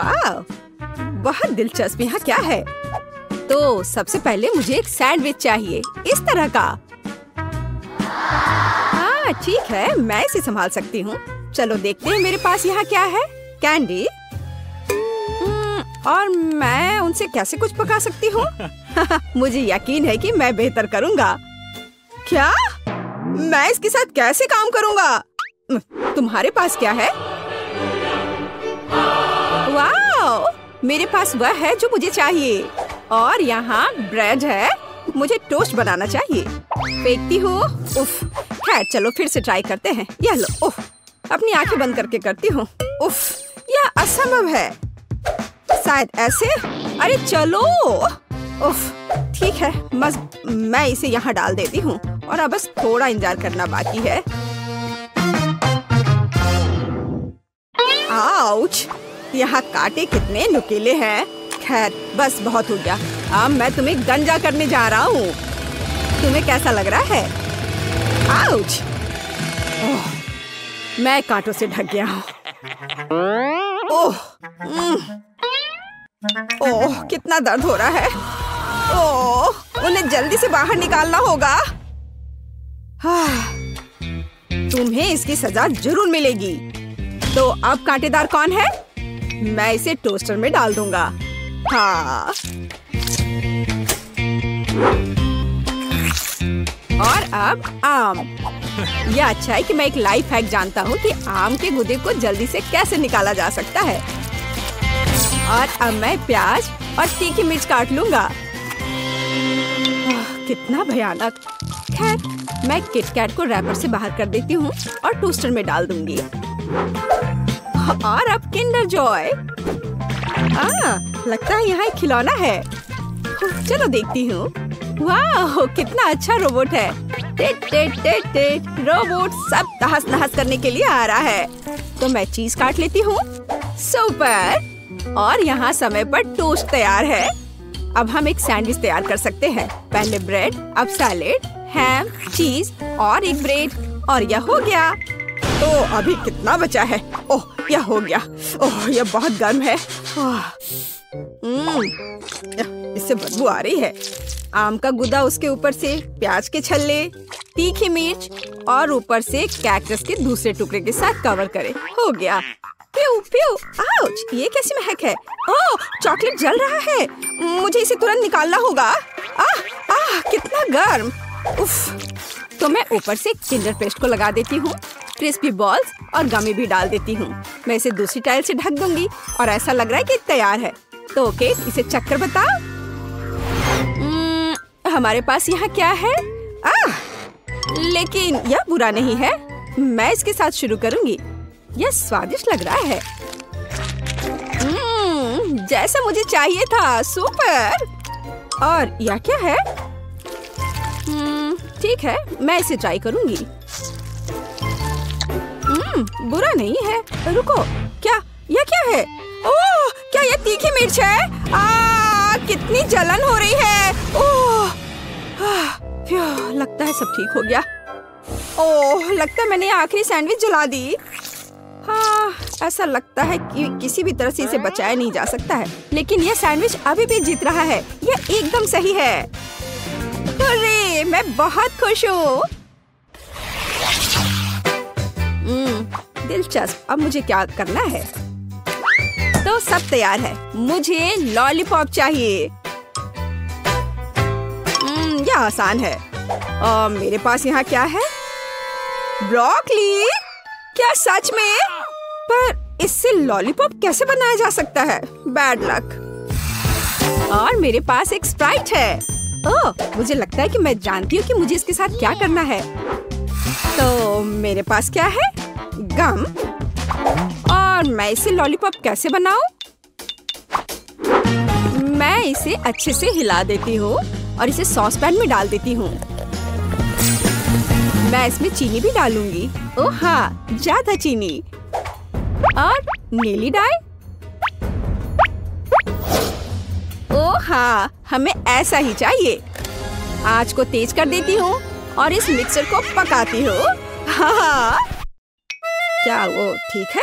वाह, बहुत दिलचस्प। यहाँ क्या है? तो सबसे पहले मुझे एक सैंडविच चाहिए, इस तरह का। हाँ ठीक है, मैं इसे संभाल सकती हूँ। चलो देखते हैं मेरे पास यहाँ क्या है। कैंडी। और मैं उनसे कैसे कुछ पका सकती हूँ? मुझे यकीन है कि मैं बेहतर करूँगा। क्या? मैं इसके साथ कैसे काम करूँगा? तुम्हारे पास क्या है? वाह, मेरे पास वह है जो मुझे चाहिए। और यहाँ ब्रेड है, मुझे टोस्ट बनाना चाहिए। फेंकती हूँ। उफ, खैर चलो फिर से ट्राई करते हैं। यह लो। उफ, अपनी आंखें बंद करके करती हूँ। उफ, यह असंभव है। शायद ऐसे। अरे चलो। उफ, ठीक है, बस मैं इसे यहाँ डाल देती हूँ और अब बस थोड़ा इंतजार करना बाकी है। आउच, यहाँ कांटे कितने नुकीले हैं। खैर बस बहुत हो गया। अब मैं तुम्हें गंजा करने जा रहा हूँ। तुम्हें कैसा लग रहा है? आउच, मैं कांटों से ढक गया हूँ। ओह, ओह, कितना दर्द हो रहा है। ओह, उन्हें जल्दी से बाहर निकालना होगा। तुम्हें इसकी सजा जरूर मिलेगी। तो अब कांटेदार कौन है? मैं इसे टोस्टर में डाल दूंगा। हाँ। और अब आम। यह अच्छा है कि मैं एक लाइफ हैक जानता हूँ कि आम के गूदे को जल्दी से कैसे निकाला जा सकता है। और अब मैं प्याज और तीखी मिर्च काट लूंगा। कितना भयानक। खैर, मैं किटकैट को रैपर से बाहर कर देती हूँ और टोस्टर में डाल दूंगी। और अब किंडर जॉय। लगता है यहाँ एक खिलौना है। चलो देखती हूँ। वाह, कितना अच्छा रोबोट है। टेट टेट टेट टेट। रोबोट सब तहस नहस करने के लिए आ रहा है। तो मैं चीज काट लेती हूँ। सुपर। और यहाँ समय पर टोस्ट तैयार है। अब हम एक सैंडविच तैयार कर सकते हैं। पहले ब्रेड, अब सैलेड, हैम, चीज और एक ब्रेड। और यह हो गया। तो अभी कितना बचा है? ओह, यह हो गया। ओह, यह बहुत गर्म है। इससे बदबू आ रही है। आम का गूदा, उसके ऊपर से प्याज के छल्ले, तीखी मिर्च और ऊपर से कैक्टस के दूसरे टुकड़े के साथ कवर करें। हो गया। प्यू प्यू। आउच, ये कैसी महक है? ओह, चॉकलेट जल रहा है। मुझे इसे तुरंत निकालना होगा। कितना गर्म। उफ। तो मैं ऊपर से किंडर पेस्ट को लगा देती हूँ। क्रिस्पी बॉल्स और गमी भी डाल देती हूँ। मैं इसे दूसरी टाइल से ढक दूंगी और ऐसा लग रहा है कि तैयार है। तो ओके, इसे चक्कर बताओ। हमारे पास यहाँ क्या है? लेकिन यह बुरा नहीं है। मैं इसके साथ शुरू करूंगी। यह स्वादिष्ट लग रहा है। जैसा मुझे चाहिए था। सुपर। और यह क्या है? ठीक है, मैं इसे ट्राई करूंगी। बुरा नहीं है। रुको, क्या? यह क्या है? ओह, क्या यह तीखी मिर्च है? कितनी जलन हो रही है। ओह, लगता है सब ठीक हो गया। ओह, लगता है मैंने आखिरी सैंडविच जला दी। हाँ, ऐसा लगता है कि किसी भी तरह से इसे बचाया नहीं जा सकता है। लेकिन यह सैंडविच अभी भी जीत रहा है। यह एकदम सही है। अरे, मैं बहुत खुश हूँ। दिलचस्प। अब मुझे क्या करना है? तो सब तैयार है। मुझे लॉलीपॉप चाहिए। यह आसान है। मेरे पास यहाँ क्या है? ब्रोकली। क्या सच में? पर इससे लॉलीपॉप कैसे बनाया जा सकता है? Bad luck. और मेरे पास एक स्प्राइट है। ओह, मुझे लगता है कि मैं जानती हूँ कि मुझे इसके साथ क्या करना है। तो मेरे पास क्या है? गम। और मैं इसे लॉलीपॉप कैसे बनाऊं? मैं इसे अच्छे से हिला देती हूँ और इसे सॉस पैन में डाल देती हूँ। मैं इसमें चीनी भी डालूंगी। ओह हाँ, ज्यादा चीनी। और नीली डाई। ओह हाँ, हमें ऐसा ही चाहिए। आंच को तेज कर देती हूँ और इस मिक्सर को पकाती हूँ। हाँ, क्या वो ठीक है?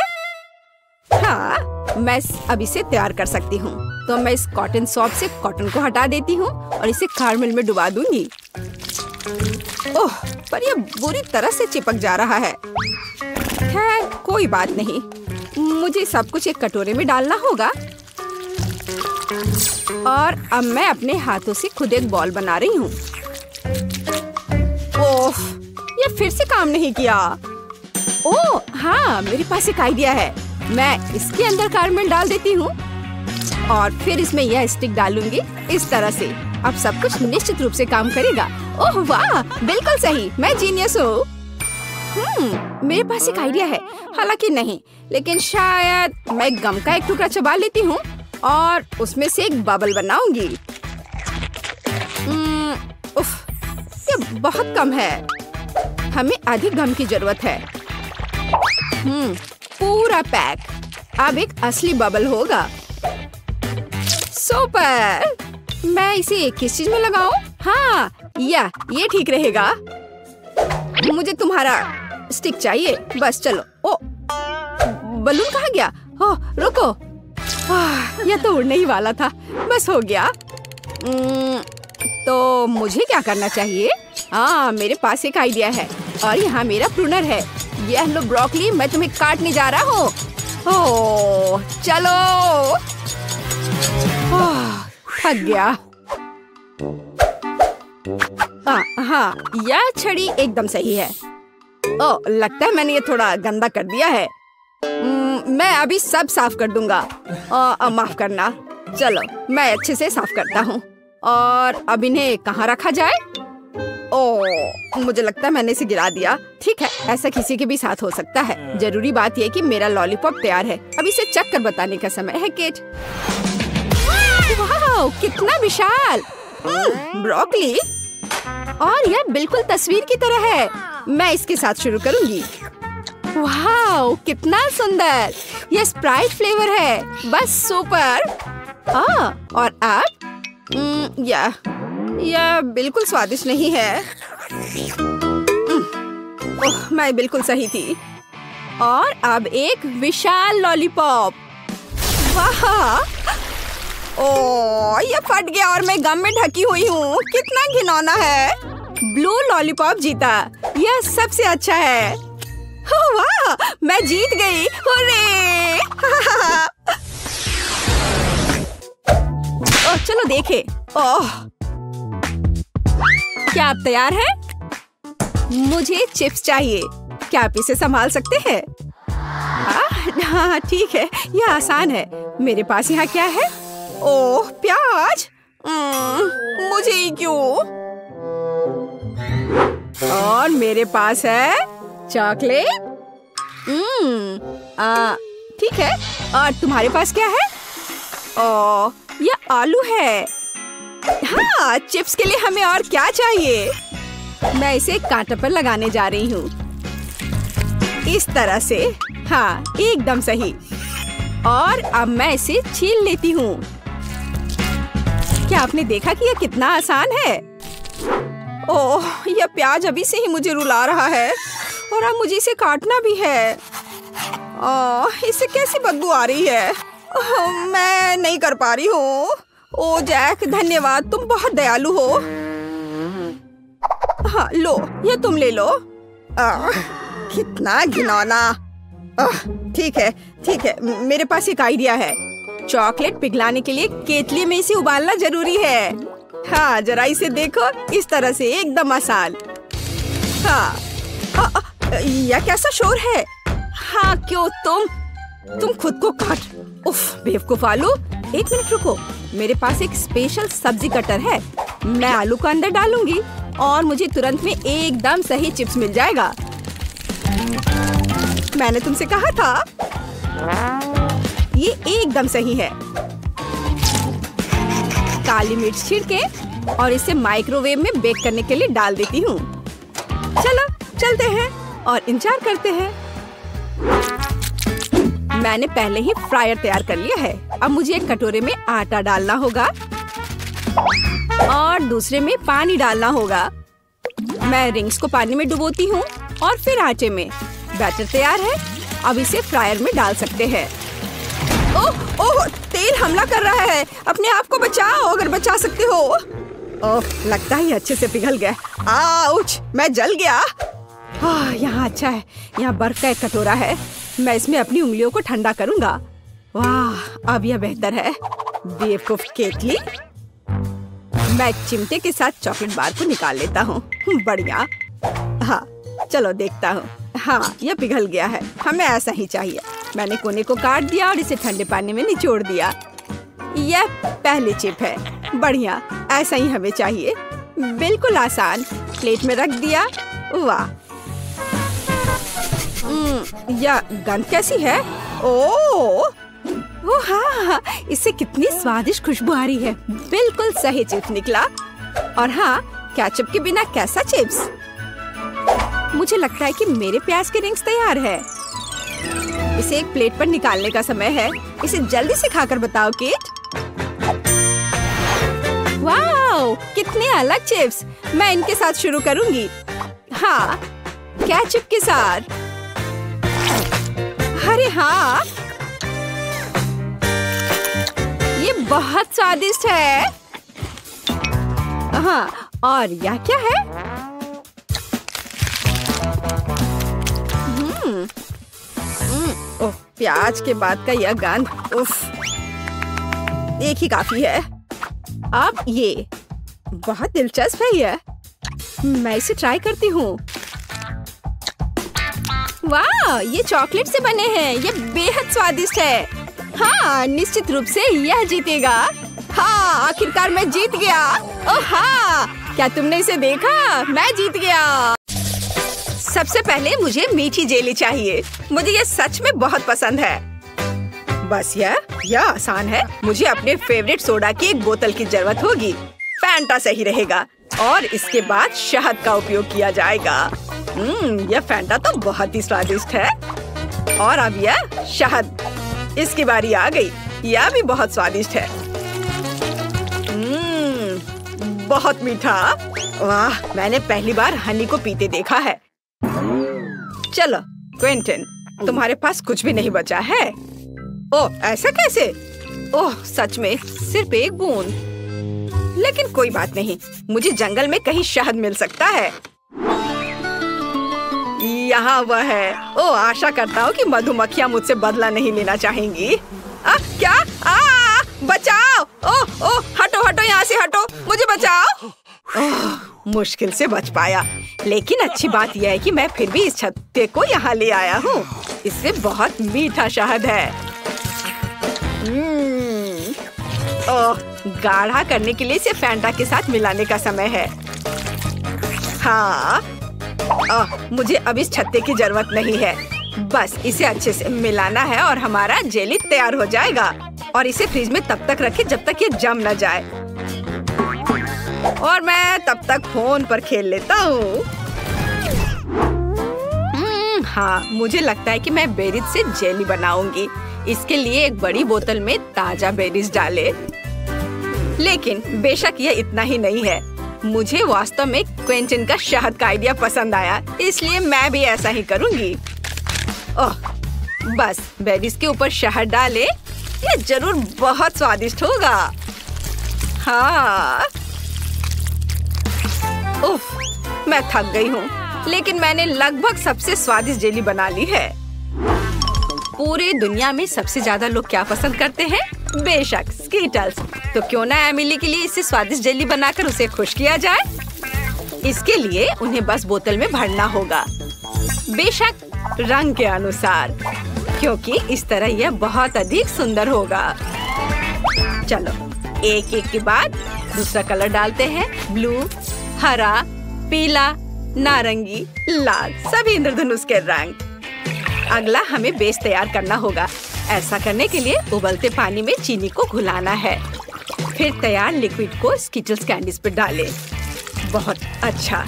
हाँ, मैं अब इसे तैयार कर सकती हूँ। तो मैं इस कॉटन सॉफ्ट से कॉटन को हटा देती हूँ और इसे कैरमेल में डुबा दूंगी। ओह, पर यह बुरी तरह से चिपक जा रहा है। खैर कोई बात नहीं, मुझे सब कुछ एक कटोरे में डालना होगा। और अब मैं अपने हाथों से खुद एक बॉल बना रही हूँ। ओह, ये फिर से काम नहीं किया। ओह हाँ, मेरे पास एक आइडिया है। मैं इसके अंदर कैरमेल डाल देती हूँ और फिर इसमें यह स्टिक डालूंगी इस तरह से। अब सब कुछ निश्चित रूप से काम करेगा। ओह वाह, बिल्कुल सही, मैं जीनियस हूँ। मेरे पास एक आइडिया है, हालांकि नहीं, लेकिन शायद मैं गम का एक टुकड़ा चबा लेती हूँ और उसमें से एक बबल बनाऊंगी। उफ, ये बहुत कम है, हमें अधिक गम की जरूरत है। पूरा पैक। अब एक असली बबल होगा। सुपर! मैं इसे किस चीज में लगाऊं? हाँ, ये ठीक रहेगा। मुझे तुम्हारा स्टिक चाहिए, बस चलो। ओ, बलून कहाँ गया? ओह, रुको। यह तो उड़ने ही वाला था, बस हो गया। तो मुझे क्या करना चाहिए? हाँ, मेरे पास एक आइडिया है और यहाँ मेरा प्रूनर है। यह लो ब्रोकली, मैं तुम्हें काटने जा रहा हूँ। ओह, चलो। थक गया। हाँ, यह छड़ी एकदम सही है। ओह, लगता है मैंने ये थोड़ा गंदा कर दिया है। मैं अभी सब साफ कर दूंगा। माफ करना। चलो, मैं अच्छे से साफ करता हूँ। और अब इन्हें कहाँ रखा जाए? ओह, मुझे लगता है मैंने इसे गिरा दिया। ठीक है, ऐसा किसी के भी साथ हो सकता है। जरूरी बात यह कि मेरा लॉलीपॉप तैयार है। अब इसे चख कर बताने का समय है, केट। वाह, कितना विशाल ब्रोकली, और यह बिल्कुल तस्वीर की तरह है। मैं इसके साथ शुरू करूंगी। वाह, कितना सुंदर। यह स्प्राइट फ्लेवर है, बस सुपर। और अब यह बिल्कुल स्वादिष्ट नहीं है। ओह, मैं बिल्कुल सही थी। और अब एक विशाल लॉलीपॉप। वाह, ओह, ये फट गया और मैं गम में ढकी हुई हूँ। कितना घिनौना है। ब्लू लॉलीपॉप जीता, यह सबसे अच्छा है। ओह वाह, मैं जीत गई। हुर्रे! ओह, चलो देखे। ओह, क्या आप तैयार हैं? मुझे चिप्स चाहिए। क्या आप इसे संभाल सकते हैं? हाँ, ठीक है, यह आसान है। मेरे पास यहाँ क्या है? ओह, प्याज। मुझे ही क्यों? और मेरे पास है चॉकलेट। ठीक है। और तुम्हारे पास क्या है? ओह, यह आलू है। हाँ, चिप्स के लिए हमें और क्या चाहिए? मैं इसे कांटे पर लगाने जा रही हूँ, इस तरह से। हाँ, एकदम सही। और अब मैं इसे छील लेती हूँ। क्या आपने देखा कि यह कितना आसान है? ओह, यह प्याज अभी से ही मुझे रुला रहा है और अब मुझे इसे काटना भी है। ओह, इससे कैसी बदबू आ रही है। मैं नहीं कर पा रही हूँ। ओह जैक, धन्यवाद, तुम बहुत दयालु हो। हाँ, लो, ये तुम ले लो। कितना घिनौना। ठीक है, मेरे पास एक आइडिया है। चॉकलेट पिघलाने के लिए केतली में इसे उबालना जरूरी है। हाँ, जरा इसे देखो, इस तरह से एकदम आसान। हाँ, यह कैसा शोर है? हाँ, क्यों तुम खुद को काट। उफ, बेवकूफ आलू। एक मिनट रुको, मेरे पास एक स्पेशल सब्जी कटर है। मैं आलू को अंदर डालूंगी और मुझे तुरंत में एकदम सही चिप्स मिल जाएगा। मैंने तुमसे कहा था, ये एकदम सही है। काली मिर्च छिड़के और इसे माइक्रोवेव में बेक करने के लिए डाल देती हूँ। चलो चलते हैं और इंतजार करते हैं। मैंने पहले ही फ्रायर तैयार कर लिया है। अब मुझे एक कटोरे में आटा डालना होगा और दूसरे में पानी डालना होगा। मैं रिंग्स को पानी में डुबोती हूँ और फिर आटे में। बैटर तैयार है, अब इसे फ्रायर में डाल सकते हैं। ओह, हमला कर रहा है। अपने आप को बचाओ अगर बचा सकते हो। ओह, लगता है अच्छे से पिघल गया। आउच, मैं जल गया। यहाँ अच्छा है, यहाँ बर्फ का एक कटोरा है। मैं इसमें अपनी उंगलियों को ठंडा करूंगा। वाह, अब यह बेहतर है। बेवकूफ केतली। मैं चिमटे के साथ चॉकलेट बार को निकाल लेता हूँ। बढ़िया। हाँ, चलो देखता हूँ। हाँ, यह पिघल गया है। हमें ऐसा ही चाहिए। मैंने कोने को काट दिया और इसे ठंडे पानी में निचोड़ दिया। यह पहली चिप है। बढ़िया, ऐसा ही हमें चाहिए। बिल्कुल आसान। प्लेट में रख दिया। वाह, यह गंध कैसी है? ओह हाँ, इससे कितनी स्वादिष्ट खुशबू आ रही है। बिल्कुल सही चिप्स निकला। और हाँ, केचप के बिना कैसा चिप्स? मुझे लगता है कि मेरे प्याज के रिंग्स तैयार है। इसे एक प्लेट पर निकालने का समय है। इसे जल्दी से खाकर बताओ केट। वाह, कितने अलग चिप्स। मैं इनके साथ शुरू करूंगी। हाँ, केचप के साथ। अरे हाँ, ये बहुत स्वादिष्ट है। हाँ, और यह क्या है? ओह, प्याज के बाद का यह गंध। उफ, एक ही काफी है। अब ये बहुत दिलचस्प है। यह मैं इसे ट्राई करती हूँ। वाह, ये चॉकलेट से बने हैं। ये बेहद स्वादिष्ट है। हाँ, निश्चित रूप से यह जीतेगा। हाँ, आखिरकार मैं जीत गया। ओह हाँ, क्या तुमने इसे देखा? मैं जीत गया। सबसे पहले मुझे मीठी जेली चाहिए। मुझे ये सच में बहुत पसंद है। बस यह आसान है। मुझे अपने फेवरेट सोडा की एक बोतल की जरूरत होगी। फैंटा सही रहेगा। और इसके बाद शहद का उपयोग किया जाएगा। यह फैंटा तो बहुत ही स्वादिष्ट है। और अब यह शहद। इसकी बारी आ गई। यह भी बहुत स्वादिष्ट है। बहुत मीठा। वाह, मैंने पहली बार हनी को पीते देखा है। चलो क्विंटन, तुम्हारे पास कुछ भी नहीं बचा है। ओह, ऐसा कैसे? ओह, सच में सिर्फ एक बूंद। लेकिन कोई बात नहीं, मुझे जंगल में कहीं शहद मिल सकता है। यहाँ वह है। ओह, आशा करता हूँ कि मधुमक्खियाँ मुझसे बदला नहीं लेना चाहेंगी। क्या? बचाओ! ओह ओह, हटो हटो, यहाँ से हटो, मुझे बचाओ। मुश्किल से बच पाया। लेकिन अच्छी बात यह है कि मैं फिर भी इस छत्ते को यहाँ ले आया हूँ। इससे बहुत मीठा शहद है। ओह, गाढ़ा करने के लिए इसे फैंटा के साथ मिलाने का समय है। हाँ, मुझे अब इस छत्ते की जरूरत नहीं है। बस इसे अच्छे से मिलाना है और हमारा जेली तैयार हो जाएगा। और इसे फ्रिज में तब तक रखें जब तक ये जम न जाए। और मैं तब तक फोन पर खेल लेता हूँ। हाँ, मुझे लगता है कि मैं बेरीज से जेली बनाऊंगी। इसके लिए एक बड़ी बोतल में ताजा बेरीज डाले। लेकिन बेशक यह इतना ही नहीं है। मुझे वास्तव में क्विंटन का शहद का आइडिया पसंद आया, इसलिए मैं भी ऐसा ही करूंगी। ओह, बस बेरीज के ऊपर शहद डाले। यह जरूर बहुत स्वादिष्ट होगा। हाँ, उफ, मैं थक गई हूँ। लेकिन मैंने लगभग सबसे स्वादिष्ट जेली बना ली है। पूरी दुनिया में सबसे ज्यादा लोग क्या पसंद करते हैं? बेशक स्कीटल्स। तो क्यों ना एमिली के लिए इससे स्वादिष्ट जेली बनाकर उसे खुश किया जाए। इसके लिए उन्हें बस बोतल में भरना होगा, बेशक रंग के अनुसार, क्योंकि इस तरह यह बहुत अधिक सुंदर होगा। चलो एक एक के बाद दूसरा कलर डालते हैं। ब्लू, हरा, पीला, नारंगी, लाल, सभी इंद्रधनुष के रंग। अगला हमें बेस तैयार करना होगा। ऐसा करने के लिए उबलते पानी में चीनी को घुलाना है। फिर तैयार लिक्विड को स्किटल्स कैंडीज पर डालें। बहुत अच्छा,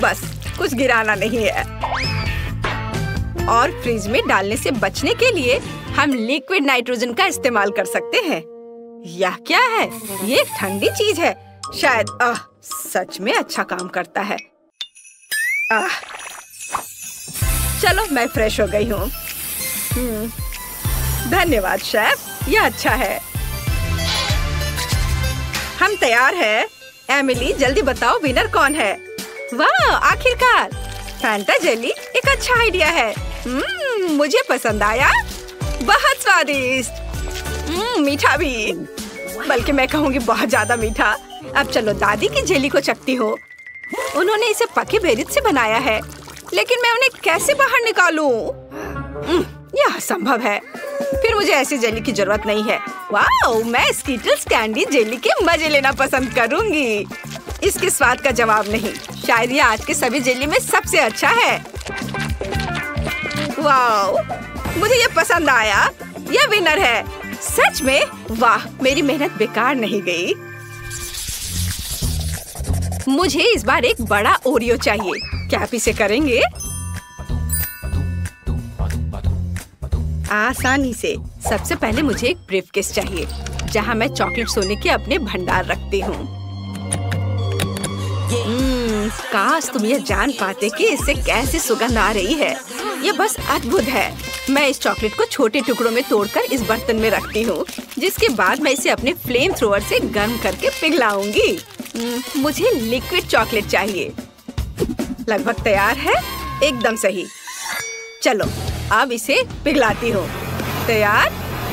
बस कुछ गिराना नहीं है। और फ्रिज में डालने से बचने के लिए हम लिक्विड नाइट्रोजन का इस्तेमाल कर सकते हैं। यह क्या है? ये एक ठंडी चीज है। शायद सच में अच्छा काम करता है। चलो मैं फ्रेश हो गई हूँ। धन्यवाद शेफ। यह अच्छा है। हम तैयार है। एमिली जल्दी बताओ विनर कौन है? वाह, आखिरकार फैंटा जेली एक अच्छा आइडिया है। मुझे पसंद आया। बहुत स्वादिष्ट। मीठा भी, बल्कि मैं कहूँगी बहुत ज्यादा मीठा। अब चलो दादी की जेली को चखती हो। उन्होंने इसे पके बेरीज से बनाया है, लेकिन मैं उन्हें कैसे बाहर निकालूं? यह असंभव है। फिर मुझे ऐसी जेली की जरूरत नहीं है। वाह, मैं स्कीटल्स कैंडी जेली के मजे लेना पसंद करूंगी। इसके स्वाद का जवाब नहीं। शायद ये आज के सभी जेली में सबसे अच्छा है। वाह, मुझे ये पसंद आया। यह विनर है। सच में? वाह, मेरी मेहनत बेकार नहीं गई। मुझे इस बार एक बड़ा ओरियो चाहिए। क्या आप इसे करेंगे? आसानी से। सबसे पहले मुझे एक ब्रीफकेस चाहिए, जहां मैं चॉकलेट सोने के अपने भंडार रखती हूँ। काश तुम यह जान पाते कि इससे कैसी सुगंध आ रही है। यह बस अद्भुत है। मैं इस चॉकलेट को छोटे टुकड़ों में तोड़कर इस बर्तन में रखती हूँ, जिसके बाद मैं इसे अपने फ्लेम थ्रोअर से गर्म करके पिघलाऊंगी। मुझे लिक्विड चॉकलेट चाहिए। लगभग तैयार है। एकदम सही। चलो अब इसे पिघलाती हूँ। तैयार?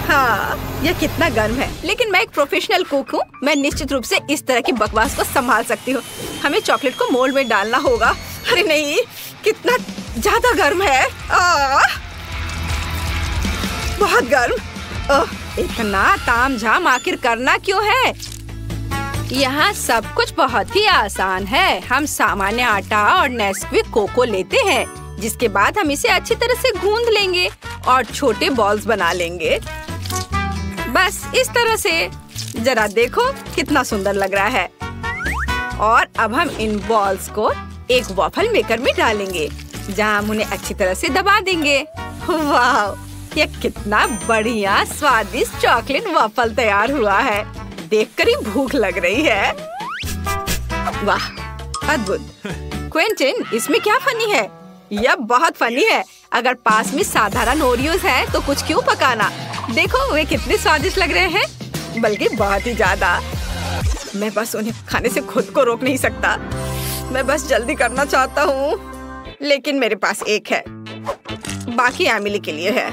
हाँ, यह कितना गर्म है। लेकिन मैं एक प्रोफेशनल कुक हूँ। मैं निश्चित रूप से इस तरह की बकवास को संभाल सकती हूँ। हमें चॉकलेट को मोल्ड में डालना होगा। अरे नहीं, कितना ज्यादा गर्म है। बहुत गर्म। इतना तामझाम आखिर करना क्यों है? यहाँ सब कुछ बहुत ही आसान है। हम सामान्य आटा और नेस्क्विक कोको लेते हैं, जिसके बाद हम इसे अच्छी तरह से गूंद लेंगे और छोटे बॉल्स बना लेंगे। बस इस तरह से। जरा देखो कितना सुंदर लग रहा है। और अब हम इन बॉल्स को एक वॉफल मेकर में डालेंगे, जहां हम उन्हें अच्छी तरह से दबा देंगे। वाह, यह कितना बढ़िया स्वादिष्ट चॉकलेट वॉफल तैयार हुआ है। देखकर ही भूख लग रही है। वाह, अद्भुत। क्विंटन, इसमें क्या फनी है? यह बहुत फनी है। अगर पास में साधारण ओरियोज है तो कुछ क्यों पकाना? देखो वे कितने स्वादिष्ट लग रहे हैं, बल्कि बहुत ही ज्यादा। मैं बस उन्हें खाने से खुद को रोक नहीं सकता। मैं बस जल्दी करना चाहता हूँ, लेकिन मेरे पास एक है। बाकी एमिली के लिए है।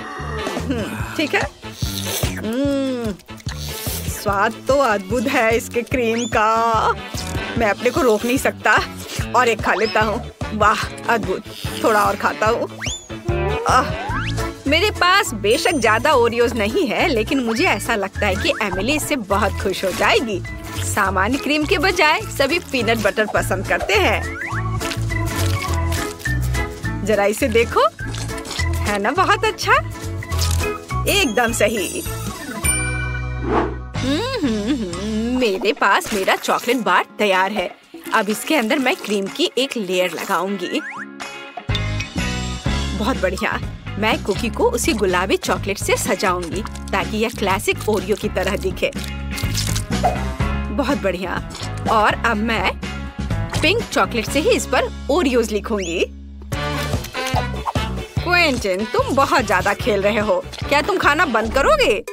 ठीक है। स्वाद तो अद्भुत है इसके क्रीम का। मैं अपने को रोक नहीं सकता और एक खा लेता हूँ। वाह, अद्भुत। थोड़ा और खाता हूँ। मेरे पास बेशक ज्यादा ओरियोज नहीं है, लेकिन मुझे ऐसा लगता है कि एमिली इससे बहुत खुश हो जाएगी। सामान्य क्रीम के बजाय सभी पीनट बटर पसंद करते हैं। जरा इसे देखो, है ना बहुत अच्छा? एकदम सही। मेरे पास मेरा चॉकलेट बार तैयार है। अब इसके अंदर मैं क्रीम की एक लेयर लगाऊंगी। बहुत बढ़िया। मैं कुकी को उसी गुलाबी चॉकलेट से सजाऊंगी, ताकि यह क्लासिक ओरियो की तरह दिखे। बहुत बढ़िया। और अब मैं पिंक चॉकलेट से ही इस पर ओरियोज लिखूंगी। क्विंटन, तुम बहुत ज्यादा खेल रहे हो। क्या तुम खाना बंद करोगे?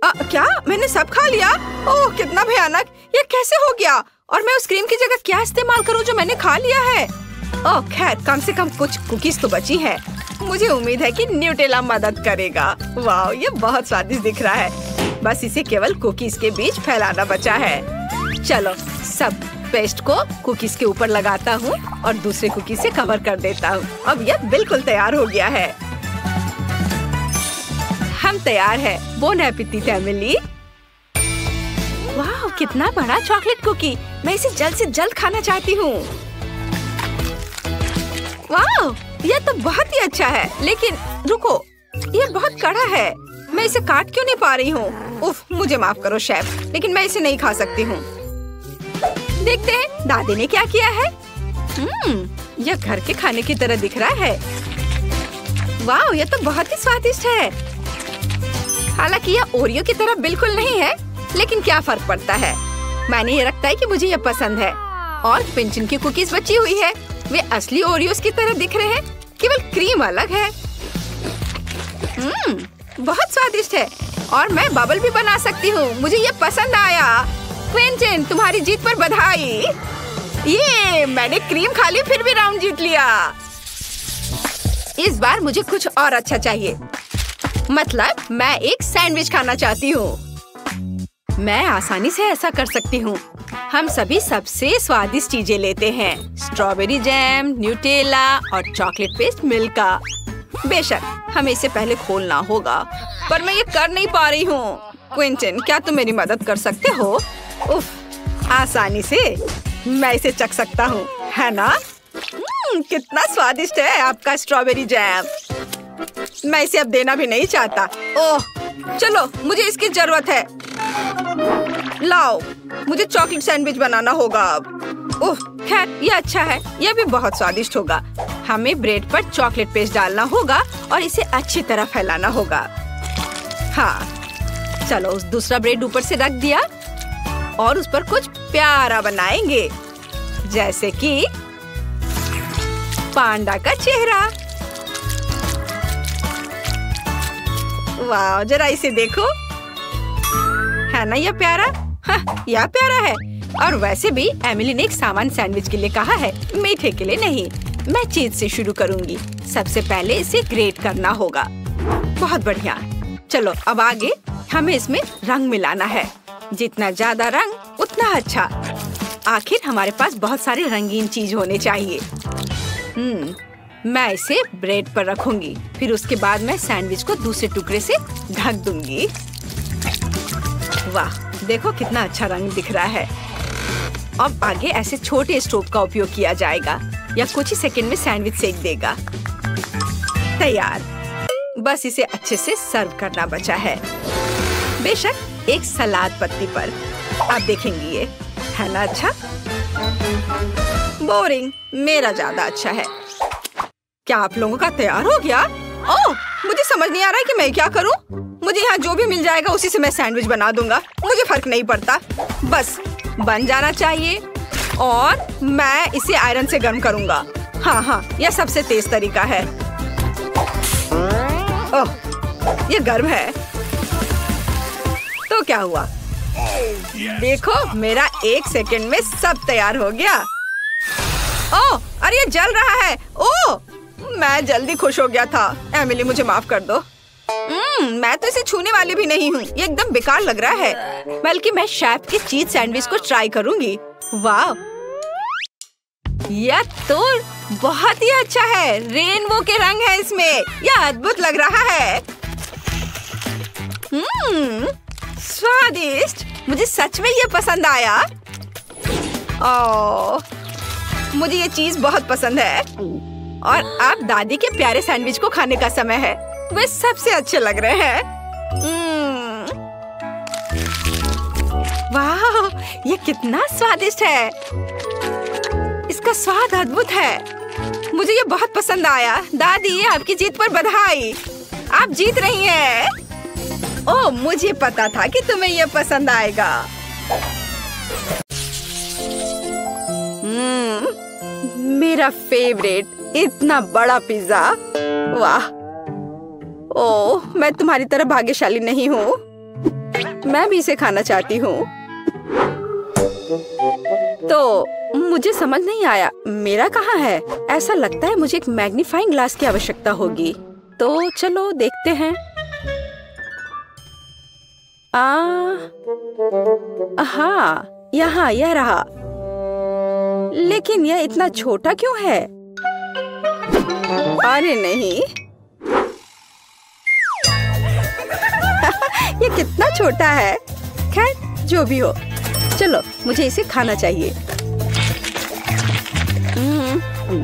क्या मैंने सब खा लिया? ओह, कितना भयानक। यह कैसे हो गया? और मैं उस क्रीम की जगह क्या इस्तेमाल करूं जो मैंने खा लिया है? ओह खैर, कम से कम कुछ कुकीज तो बची हैं। मुझे उम्मीद है कि न्यूटेला मदद करेगा। वाह, ये बहुत स्वादिष्ट दिख रहा है। बस इसे केवल कुकीज के बीच फैलाना बचा है। चलो, सब पेस्ट को कुकीज के ऊपर लगाता हूँ और दूसरे कुकीज से कवर कर देता हूँ। अब यह बिल्कुल तैयार हो गया है। हम तैयार है। Bone appétit Emily. वाह, कितना बड़ा चॉकलेट कुकी। मैं इसे जल्द से जल्द खाना चाहती हूँ। वाह, यह तो बहुत ही अच्छा है। लेकिन रुको, यह बहुत कड़ा है। मैं इसे काट क्यों नहीं पा रही हूँ? उफ, मुझे माफ करो शेफ, लेकिन मैं इसे नहीं खा सकती हूँ। देखते हैं दादी ने क्या किया है। यह घर के खाने की तरह दिख रहा है। वाह, यह तो बहुत ही स्वादिष्ट है। हालांकि यह ओरियो की तरह बिल्कुल नहीं है, लेकिन क्या फर्क पड़ता है। मैंने ये रखता है कि मुझे यह पसंद है। और पिंचन की कुकीज बची हुई है। वे असली ओरियोस की तरह दिख रहे हैं, केवल क्रीम अलग है। बहुत स्वादिष्ट है। और मैं बबल भी बना सकती हूँ। मुझे ये पसंद आया। क्विंटन, तुम्हारी जीत पर बधाई। ये मैंने क्रीम खा ली, फिर भी राउंड जीत लिया। इस बार मुझे कुछ और अच्छा चाहिए। मतलब मैं एक सैंडविच खाना चाहती हूँ। मैं आसानी से ऐसा कर सकती हूँ। हम सभी सबसे स्वादिष्ट चीजें लेते हैं। स्ट्रॉबेरी जैम, न्यूटेला और चॉकलेट पेस्ट मिल्का। बेशक हमें इसे पहले खोलना होगा, पर मैं ये कर नहीं पा रही हूँ। क्विंटन, क्या तुम मेरी मदद कर सकते हो? उफ, आसानी से मैं इसे चख सकता हूँ, है ना? कितना स्वादिष्ट है आपका स्ट्रॉबेरी जैम। मैं इसे अब देना भी नहीं चाहता। ओह, चलो मुझे इसकी जरूरत है। लाओ, मुझे चॉकलेट सैंडविच बनाना होगा अब। ओह, खैर ये अच्छा है। यह भी बहुत स्वादिष्ट होगा। हमें ब्रेड पर चॉकलेट पेस्ट डालना होगा और इसे अच्छी तरह फैलाना होगा। हाँ, चलो उस दूसरा ब्रेड ऊपर से रख दिया और उस पर कुछ प्यारा बनाएंगे, जैसे कि पांडा का चेहरा। वाह, जरा इसे देखो, है ना यह प्यारा? हाँ, यह प्यारा है। और वैसे भी एमिली ने एक सामान्य सैंडविच के लिए कहा है, मीठे के लिए नहीं। मैं चीज से शुरू करूंगी। सबसे पहले इसे ग्रेट करना होगा। बहुत बढ़िया। चलो अब आगे हमें इसमें रंग मिलाना है। जितना ज्यादा रंग उतना अच्छा। आखिर हमारे पास बहुत सारे रंगीन चीज होने चाहिए। मैं इसे ब्रेड पर रखूंगी। फिर उसके बाद मैं सैंडविच को दूसरे टुकड़े से ढक दूंगी। वाह, देखो कितना अच्छा रंग दिख रहा है। अब आगे ऐसे छोटे स्टोव का उपयोग किया जाएगा। या कुछ ही सेकंड में सैंडविच सेक देगा। तैयार। बस इसे अच्छे से सर्व करना बचा है। बेशक एक सलाद पत्ती पर। आप देखेंगे ये, है ना अच्छा? बोरिंग, मेरा ज्यादा अच्छा है। क्या आप लोगों का तैयार हो गया? ओह, मुझे समझ नहीं आ रहा है कि मैं क्या करूं। मुझे यहाँ जो भी मिल जाएगा उसी से मैं सैंडविच बना दूंगा। मुझे फर्क नहीं पड़ता, बस बन जाना चाहिए। और मैं इसे आयरन से गर्म करूंगा। हाँ, यह सबसे तेज तरीका है। ओह, ये गर्म है। तो क्या हुआ? देखो, मेरा 1 सेकंड में सब तैयार हो गया। ओह, अरे ये जल रहा है। ओह, मैं जल्दी खुश हो गया था। एमिली, मुझे माफ कर दो। मैं तो इसे छूने वाली भी नहीं हूँ। ये एकदम बेकार लग रहा है। बल्कि मैं शेफ के चीज सैंडविच को ट्राई करूंगी। वाह, यह तो बहुत ही अच्छा है। रेनबो के रंग है इसमें। यह अद्भुत लग रहा है। स्वादिष्ट। मुझे सच में ये पसंद आया। ओह, मुझे ये चीज बहुत पसंद है। और अब दादी के प्यारे सैंडविच को खाने का समय है। वे सबसे अच्छे लग रहे हैं। वाह, ये कितना स्वादिष्ट है। इसका स्वाद अद्भुत है। मुझे ये बहुत पसंद आया। दादी, आपकी जीत पर बधाई। आप जीत रही हैं। ओह, मुझे पता था कि तुम्हें ये पसंद आएगा। मेरा फेवरेट, इतना बड़ा पिज्जा। वाह। ओह, मैं तुम्हारी तरह भाग्यशाली नहीं हूँ। मैं भी इसे खाना चाहती हूँ। तो मुझे समझ नहीं आया, मेरा कहाँ है? ऐसा लगता है मुझे एक मैग्नीफाइंग ग्लास की आवश्यकता होगी। तो चलो देखते हैं। हाँ, यहाँ यह रहा। लेकिन यह इतना छोटा क्यों है? अरे नहीं। ये कितना छोटा है। खैर, जो भी हो, चलो मुझे इसे खाना चाहिए।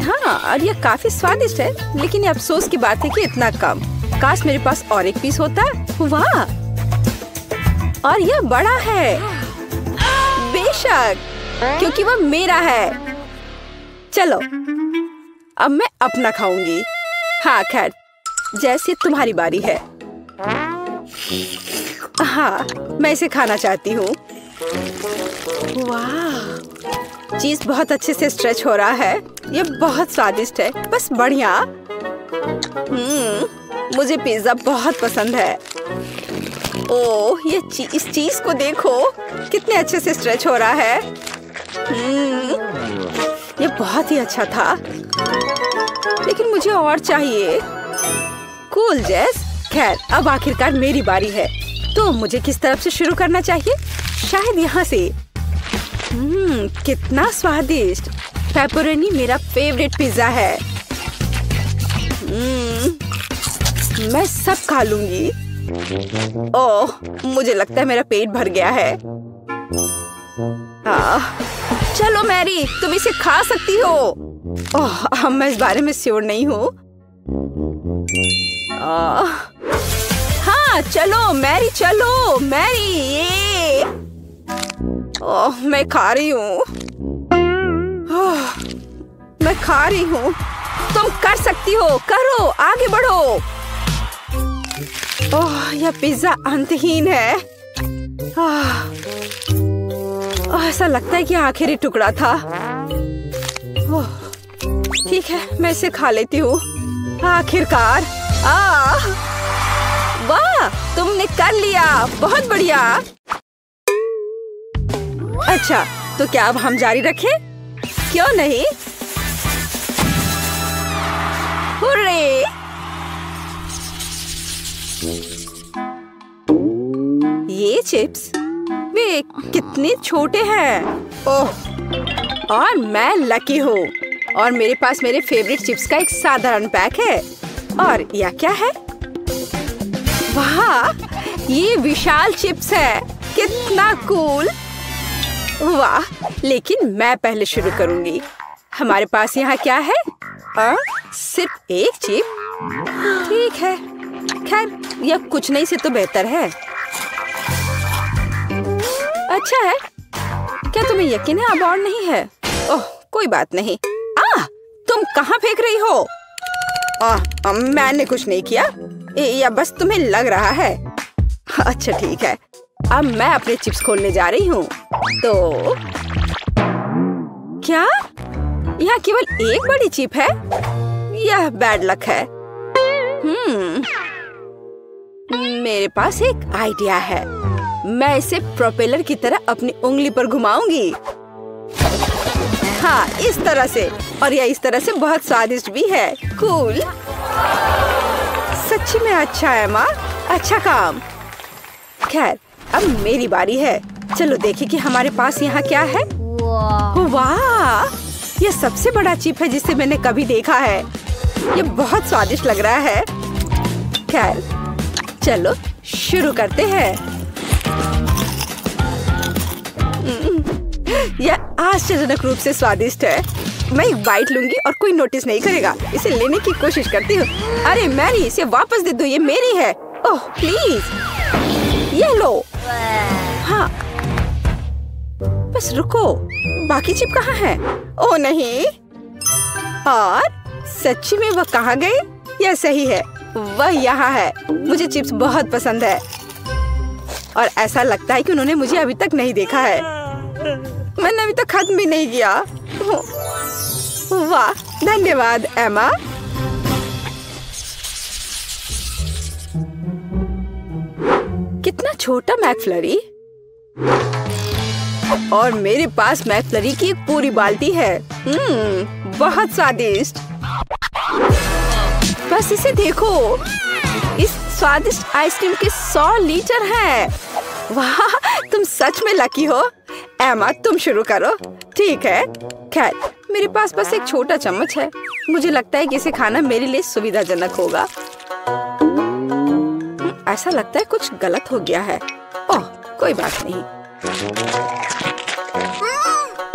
हाँ, और यह काफी स्वादिष्ट है। लेकिन ये अफसोस की बात है कि इतना कम। काश मेरे पास और एक पीस होता। वाह, और यह बड़ा है। बेशक, क्योंकि वह मेरा है। चलो, अब मैं अपना खाऊंगी। हाँ, खैर, जैसे तुम्हारी बारी है। हाँ, मैं इसे खाना चाहती हूँ। वाह, चीज बहुत अच्छे से स्ट्रेच हो रहा है। ये बहुत स्वादिष्ट है। बस बढ़िया। मुझे पिज्जा बहुत पसंद है। ओह, इस चीज को देखो, कितने अच्छे से स्ट्रेच हो रहा है। ये बहुत ही अच्छा था, लेकिन मुझे और चाहिए। कूल जेस। खैर, अब आखिरकार मेरी बारी है, तो मुझे किस तरफ से शुरू करना चाहिए? शायद यहाँ से। कितना स्वादिष्ट। पेपरोनी मेरा फेवरेट पिज्जा है। मैं सब खा लूंगी। ओह, मुझे लगता है मेरा पेट भर गया है। चलो मैरी, तुम इसे खा सकती हो। ओह, मैं इस बारे में श्योर नहीं हूँ। हाँ, चलो मैरी, चलो मैरी। ये ओह, मैं खा रही हूँ। मैं खा रही हूँ। तुम कर सकती हो, करो, आगे बढ़ो। ओह, यह पिज्जा अंतहीन है। ऐसा लगता है कि आखिरी टुकड़ा था। ठीक है, मैं इसे खा लेती हूँ। आखिरकार। वाह, तुमने कर लिया, बहुत बढ़िया। अच्छा, तो क्या अब हम जारी रखें? क्यों नहीं? हुर्रे! ये चिप्स, वे कितने छोटे हैं। ओह, और मैं लकी हूँ, और मेरे पास मेरे फेवरेट चिप्स का एक साधारण पैक है। और यह क्या है? वाह, ये विशाल चिप्स है। कितना कूल। वाह, लेकिन मैं पहले शुरू करूंगी। हमारे पास यहाँ क्या है? सिर्फ एक चिप। ठीक है, खैर, यह कुछ नहीं से तो बेहतर है। अच्छा है। क्या तुम्हें यकीन है अब और नहीं है? ओह, कोई बात नहीं। तुम कहाँ फेंक रही हो? मैंने कुछ नहीं किया, या बस तुम्हें लग रहा है। अच्छा ठीक है, अब मैं अपने चिप्स खोलने जा रही हूँ। तो क्या यहाँ केवल एक बड़ी चिप है? यह बैड लक है। मेरे पास एक आइडिया है। मैं इसे प्रोपेलर की तरह अपनी उंगली पर घुमाऊंगी। हाँ, इस तरह से। और यह इस तरह से बहुत स्वादिष्ट भी है। कूल। सच्ची में अच्छा है माँ, अच्छा काम। खैर, अब मेरी बारी है। चलो देखें कि हमारे पास यहाँ क्या है। वाह, यह सबसे बड़ा चिप है जिसे मैंने कभी देखा है। यह बहुत स्वादिष्ट लग रहा है। खैर, चलो शुरू करते हैं। यह आश्चर्यजनक रूप से स्वादिष्ट है। मैं एक बाइट लूंगी और कोई नोटिस नहीं करेगा। इसे लेने की कोशिश करती हूँ। अरे मैरी, इसे वापस दे दो, ये मेरी है। ओह प्लीज, ये लो। हाँ, बस रुको, बाकी चिप कहाँ है? ओह नहीं। और सच्ची में वह कहाँ गए? यह सही है, वह यहाँ है। मुझे चिप्स बहुत पसंद है, और ऐसा लगता है कि उन्होंने मुझे अभी तक नहीं देखा है। मैंने अभी तक खत्म भी नहीं किया। वाह, धन्यवाद एमा। कितना छोटा मैकफ्लरी। और मेरे पास मैकफ्लरी की एक पूरी बाल्टी है। बहुत स्वादिष्ट। बस इसे देखो, इस स्वादिष्ट आइसक्रीम के 100 लीटर हैं। वाह, तुम सच में लकी हो। एमा, तुम शुरू करो। ठीक है। खैर, मेरे पास बस एक छोटा चम्मच है। मुझे लगता है कि इसे खाना मेरे लिए सुविधाजनक होगा। ऐसा लगता है कुछ गलत हो गया है। ओह, कोई बात नहीं।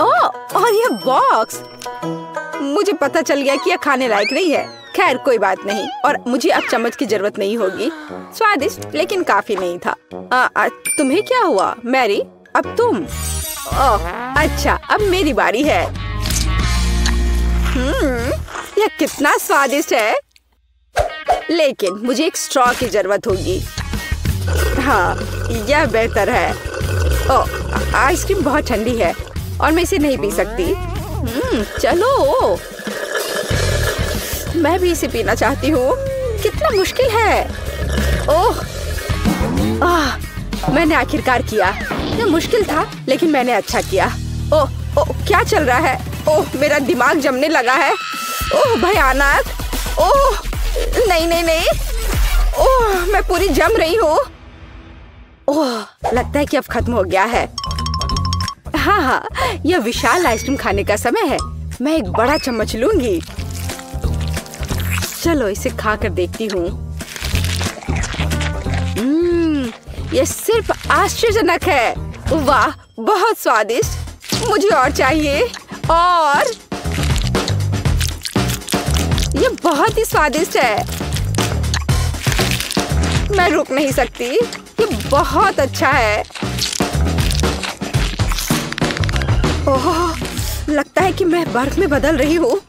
ओह, और यह बॉक्स, मुझे पता चल गया कि यह खाने लायक नहीं है। खैर, कोई बात नहीं, और मुझे अब चम्मच की जरूरत नहीं होगी। स्वादिष्ट लेकिन काफी नहीं था। तुम्हें क्या हुआ मैरी? अब तुम। ओह अच्छा, अब मेरी बारी है। यह कितना स्वादिष्ट है, लेकिन मुझे एक स्ट्रॉ की जरूरत होगी। हाँ, यह बेहतर है। ओह, आइसक्रीम बहुत ठंडी है और मैं इसे नहीं पी सकती। चलो, मैं भी इसे पीना चाहती हूँ। कितना मुश्किल है। ओह, मैंने आखिरकार किया। ये मुश्किल था लेकिन मैंने अच्छा किया। ओह क्या चल रहा है? ओह मेरा दिमाग जमने लगा है। ओह भयानक। ओह नहीं। ओह मैं पूरी जम रही हूँ। ओह लगता है कि अब खत्म हो गया है। हाँ, यह विशाल आइसक्रीम खाने का समय है। मैं एक बड़ा चम्मच लूंगी। चलो इसे खा कर देखती हूँ। यह सिर्फ आश्चर्यजनक है। वाह बहुत स्वादिष्ट। मुझे और चाहिए। और यह बहुत ही स्वादिष्ट है। मैं रुक नहीं सकती। ये बहुत अच्छा है। ओह लगता है कि मैं बर्फ में बदल रही हूँ,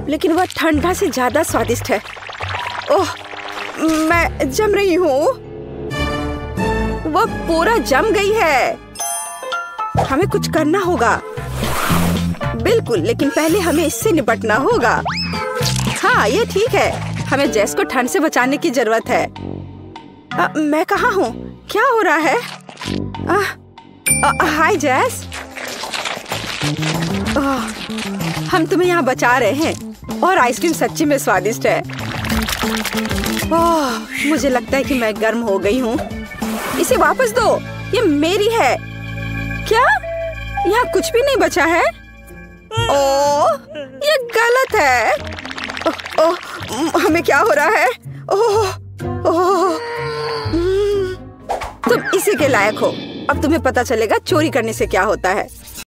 लेकिन वह ठंडा से ज्यादा स्वादिष्ट है। ओह मैं जम रही हूँ। वह पूरा जम गई है। हमें कुछ करना होगा। बिल्कुल, लेकिन पहले हमें इससे निपटना होगा। हाँ ये ठीक है। हमें जेस को ठंड से बचाने की जरूरत है। मैं कहाँ हूँ? क्या हो रहा है? हाय जेस। हम तुम्हें यहाँ बचा रहे हैं और आइसक्रीम सच्ची में स्वादिष्ट है। मुझे लगता है कि मैं गर्म हो गई हूँ। इसे वापस दो, ये मेरी है। क्या? यहाँ कुछ भी नहीं बचा है? ओह ये गलत है। हमें क्या हो रहा है? तुम इसी के लायक हो। अब तुम्हें पता चलेगा चोरी करने से क्या होता है।